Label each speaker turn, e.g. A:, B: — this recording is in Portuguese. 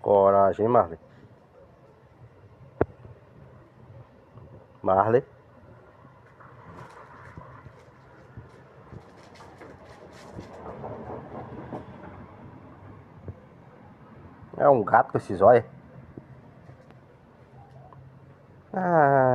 A: Coragem, hein, Marley? Marley? É um gato com esses olhos? Ah.